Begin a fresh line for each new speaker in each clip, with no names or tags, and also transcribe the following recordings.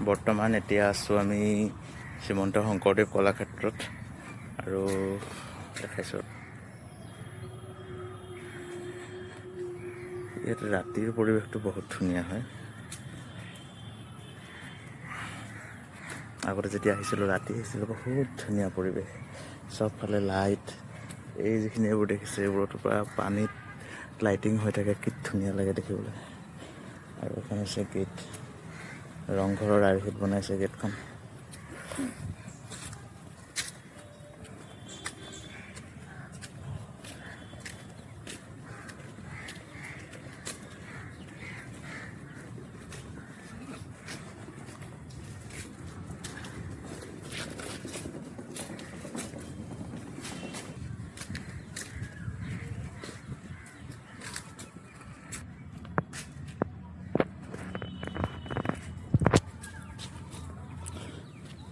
বৰ্তমান এতিয়া আছোঁ আমি শ্ৰীমন্ত শংকৰদেৱ কলাক্ষেত্ৰত আৰু দেখাইছোঁ ইয়াত ৰাতিৰ পৰিৱেশটো বহুত ধুনীয়া হয়। আগতে যেতিয়া আহিছিলোঁ ৰাতি আহিছিলোঁ বহুত ধুনীয়া পৰিৱেশ, চবফালে লাইট, এই যিখিনি এইবোৰ দেখিছে এইবোৰতো পৰা পানীত লাইটিং হৈ থাকে, কি ধুনীয়া লাগে দেখিবলৈ। আৰু এখন হৈছে গেট, ৰংঘৰৰ আৰ্হিত বনাইছে গেটখন।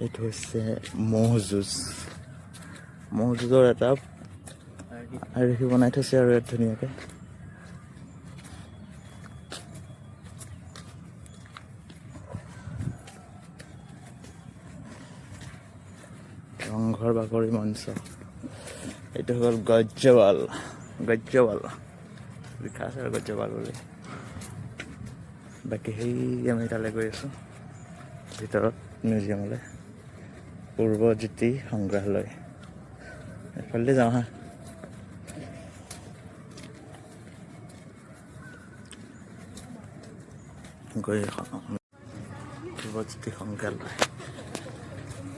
এইটো হৈছে ম'হ যুঁজৰ এটা আৰ্হি বনাই থৈছে আৰু ইয়াত ধুনীয়াকৈ। ৰংঘৰ বাকৰি মঞ্চ, এইটো হ'ল গজ্জৱাল লিখা আছে আৰু গজ্জৱাল বুলি। বাকী সেই আমি তালৈ গৈ আছোঁ ভিতৰত মিউজিয়ামলৈ, পূৰ্বজ্যোতি সংগ্ৰহালয়। এফালেদি যাওঁ হা। গৈ পূৰ্বজ্যোতি সংগ্ৰহালয়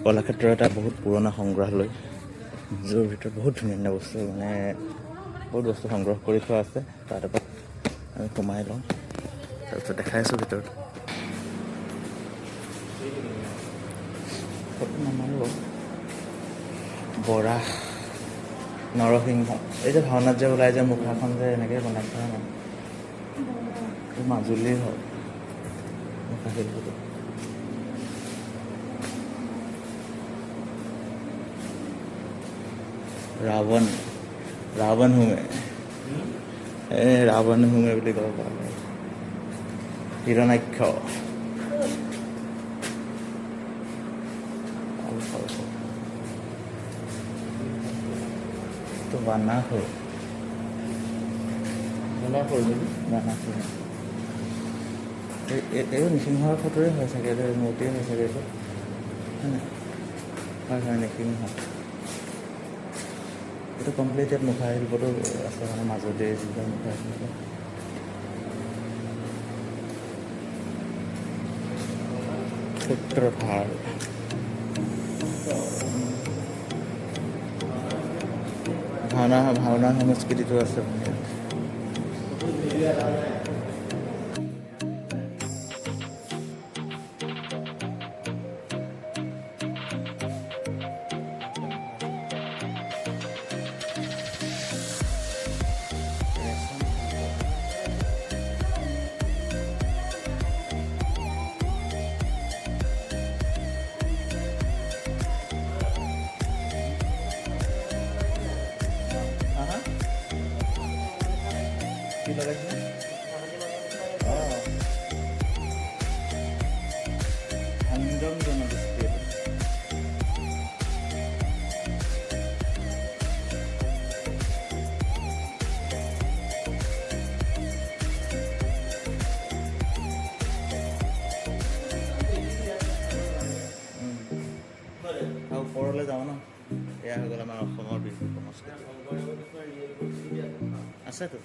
কলাক্ষেত্ৰৰ এটা বহুত পুৰণা সংগ্ৰহালয়, য'ৰ ভিতৰত বহুত ধুনীয়া ধুনীয়া বস্তু, মানে বহুত বস্তু সংগ্ৰহ কৰি থোৱা আছে। তাত এপাক আমি সোমাই লওঁ, তাৰপিছত দেখাই আছোঁ ভিতৰত। বৰাহ, নৰসিংহ, এই যে ভাওনাত যে ওলাই যে মুখাখন যে এনেকৈ বনাই থোৱা নাই, এই মাজুলীৰ হয় মুখা শিল্পটো। ৰাৱণ হোমে, ৰাৱণ হোমে বুলি ক'ব পৰা। হিৰণ্যাক্ষ, বানাহৰ এই নৃসিংহৰ ফটোৰে হয় চাগে, মূৰ্তিয়ে হয় চাগে এইটো, হয় নৃসিংহ। এইটো কমপ্লিট ইয়াত মুখা শিল্পটো আছে, মানে মাজুলীৰ যিবিলাক মুখা শিল্প। সূত্ৰধাৰ, ভাওনা সংস্কৃতিটো আছে ইয়াত। কি লগাইছে? সংযম জনগোষ্ঠী। আৰু ওপৰলৈ যাওঁ ন, এয়া হৈ গ'ল আমাৰ অসমৰ বিহু সংস্কৃতি। আছেতো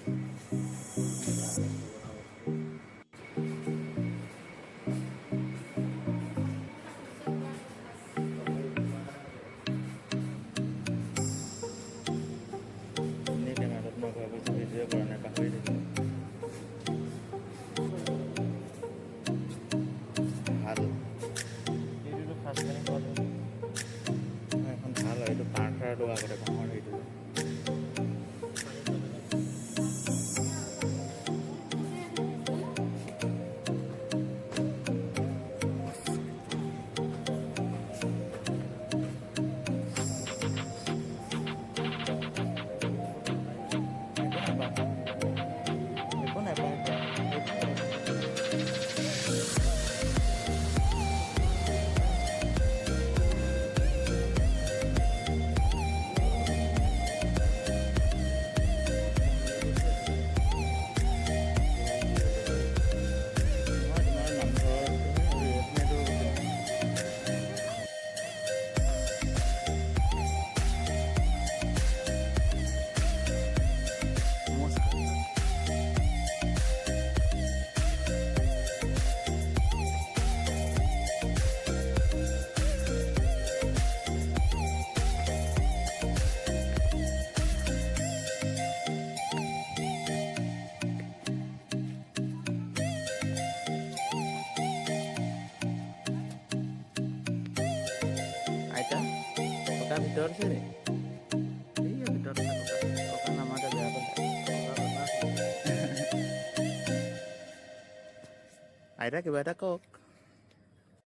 আগতে ভাঙৰ সেইটো ককা ভিতৰত আছে নি এইয়া ভিতৰত আছে ককা নামাতে বেয়া পালে আইতা কিবা এটা কওক